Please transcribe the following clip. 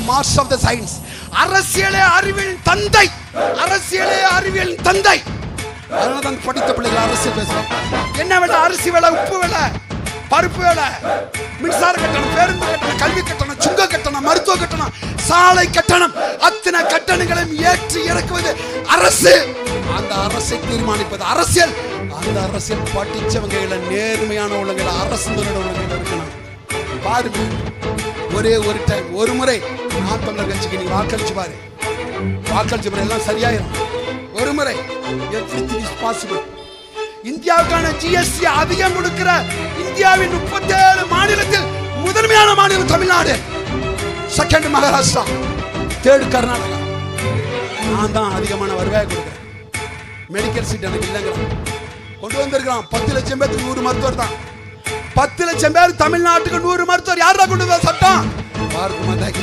Master of the science. அரசியலே அறிவியல் தந்தை, அரசியலே அறிவியல் தந்தை. அதனால தான் படித்த பிள்ளைகள் அரசியல் பேசுறோம். என்ன விலை? அரிசி விலை, உப்பு விலை, பருப்பு விலை, மின்சார கட்டணம், பேருந்து கட்டணம், கல்வி கட்டணம், சுங்க கட்டணம், மருத்துவ கட்டணம், சாலை கட்டணம், அத்தனை கட்டணங்களையும் ஏற்றி இறக்குவது அரசு. அந்த அரசை தீர்மானிப்பது அரசியல். அந்த அரசியல் படிச்சவங்க நேர்மையான உள்ளவங்க, அரசு உள்ளவங்க இருக்கணும். பாருங்க, ஒரே ஒரு டைம், ஒரு முறை நாம் தமிழர் கட்சிக்கு நீ வாக்களிச்சு பாரு, வாக்களிச்சு பாரு, எல்லாம் சரியாயிரும். ஒரு முறை. everything is possible. இந்தியாவுக்கான ஜிஎஸ்டி அதிகம் கொடுக்கிற இந்தியாவின் 37 மாநிலத்தில் முதன்மையான மாநிலம் தமிழ்நாடு, செகண்ட் மகாராஷ்டிரா, தேர்ட் கர்நாடகா. நான் தான் அதிகமான வருவாய் கொடுக்கிறேன். மெடிக்கல் சீட் எனக்கு இல்லைங்கிறான், கொண்டு வந்திருக்கிறான். 10 லட்சம் பேருக்கு 100 மருத்துவர் தான். 10 லட்சம் பேர் தமிழ்நாட்டுக்கு 100 மருத்துவர் யாரா கொண்டு வந்த சட்டம்? பார்க்க மாட்டேன்.